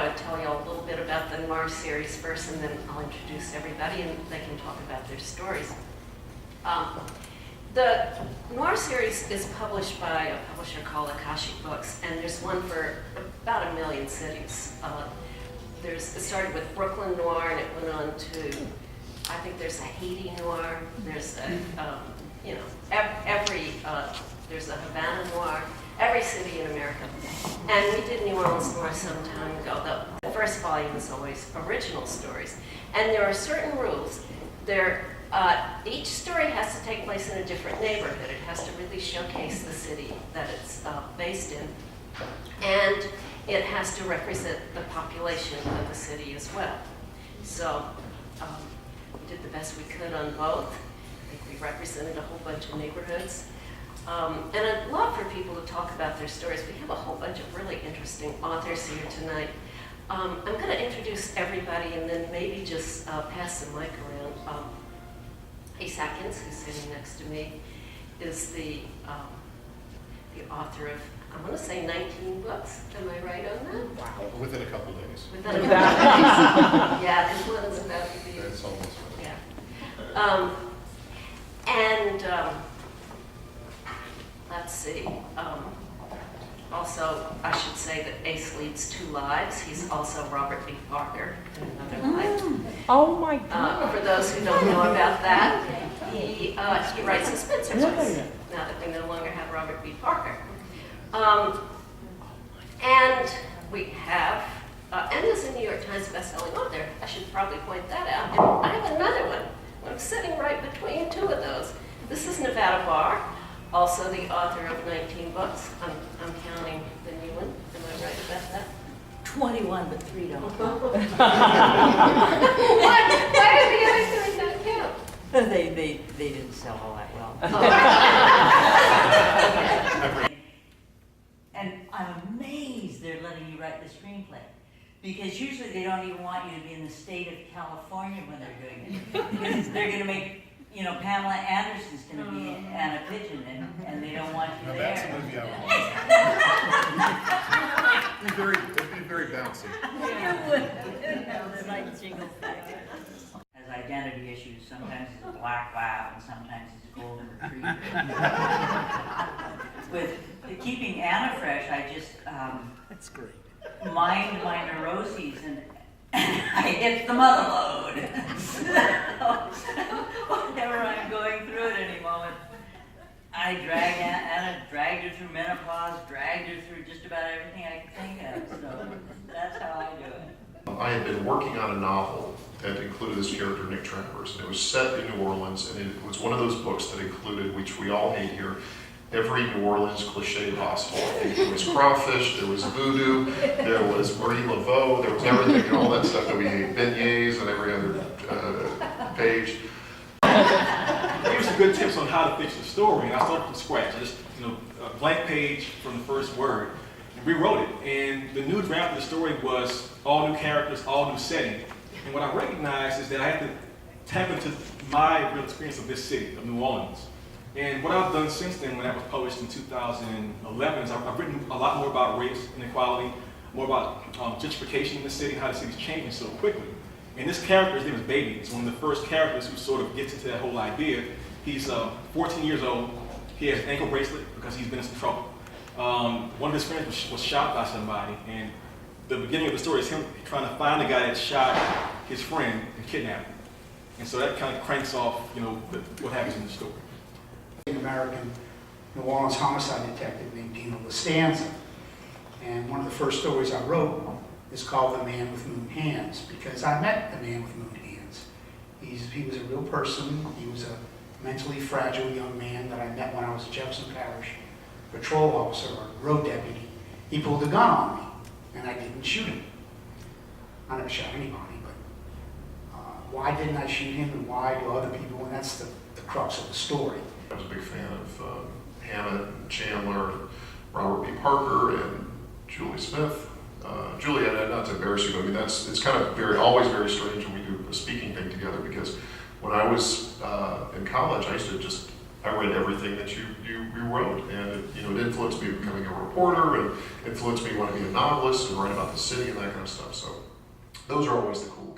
I would tell you a little bit about the Noir series first, and then I'll introduce everybody and they can talk about their stories. The Noir series is published by a publisher called Akashic Books, and there's one for about 1 million cities. It started with Brooklyn Noir, and it went on to, I think there's a Haiti Noir, there's a, there's a Havana Noir, every city in America. And we did New Orleans Noir some time ago. The first volume is always original stories. And there are certain rules. Each story has to take place in a different neighborhood. It has to really showcase the city that it's based in. And it has to represent the population of the city as well. So we did the best we could on both. I think we represented a whole bunch of neighborhoods. And I'd love for people to talk about their stories. We have a whole bunch of really interesting authors here tonight. I'm going to introduce everybody and then maybe just pass the mic around. Atkins, who's sitting next to me, is the author of, I want to say 19 books. Am I right on that? Wow. Within a couple days. Within a couple days. Yeah, this one is about to be. That's almost right. Yeah. Let's see. Also, I should say that Ace leads 2 lives. He's also Robert B. Parker in another life. Oh my God. For those who don't know about that, he writes the Spencer books, now that we no longer have Robert B. Parker. And we have, and there's a New York Times bestselling author. I should probably point that out. And I have another one. I'm sitting right between 2 of those. This is Nevada Barr, also the author of 19 books. I'm counting the new one. Am I right about that? 21, but 3 don't count. Why are the other 3 not count? They didn't sell all that well. And I'm amazed they're letting you write the screenplay. Because usually they don't even want you to be in the state of California when they're doing it. Because they're going to make, Pamela Anderson's going to be Anna Pigeon, and they don't want you Now there. that's a movie I want. It'd be very bouncy. It's like Jingle Factor. Has identity issues. Sometimes he's a black lab, and sometimes he's a golden retriever. With keeping Anna fresh, I just That's great. mind my neuroses and I hit the mother load. Whatever I'm going through at any moment, I drag Anna, dragged her through menopause, dragged her through just about everything I could think of. So that's how I do it. I had been working on a novel that included this character, Nick Travers, and it was set in New Orleans, and it was one of those books that included, which we all hate here, every New Orleans cliche possible. I think there was crawfish, there was voodoo, there was Marie Laveau, there was everything, and all that stuff that we hate, beignets on every other page. Here some good tips on how to fix the story, and I started from scratch. I just, a blank page from the first word, and rewrote it. And the new draft of the story was all new characters, all new setting. And what I recognized is that I had to tap into my real experience of this city, of New Orleans. And what I've done since then, when that was published in 2011, is I've written a lot more about race inequality, more about gentrification in the city, how the city's changing so quickly. And this character, his name is Baby. It's one of the first characters who sort of gets into that whole idea. He's 14 years old. He has an ankle bracelet because he's been in some trouble. One of his friends was shot by somebody, and the beginning of the story is him trying to find the guy that shot his friend and kidnapped him. And so that kind of cranks off, what happens in the story. An American New Orleans homicide detective named Dino Lastanza. And one of the first stories I wrote is called The Man with Moon Hands, because I met the man with moon hands. He was a real person. He was a mentally fragile young man that I met when I was a Jefferson Parish patrol officer or road deputy. He pulled a gun on me, and I didn't shoot him. I never shot anybody, but why didn't I shoot him, and why do other people? And that's the crux of the story. I was a big fan of Hannah and Chandler, Robert B. Parker, and Julie Smith. Julie, not to embarrass you, but I mean it's kind of always very strange when we do a speaking thing together, because when I was in college, I used to just I read everything that you wrote, and it influenced me becoming a reporter, and influenced me wanting to be a novelist and write about the city and that kind of stuff. So those are always the cool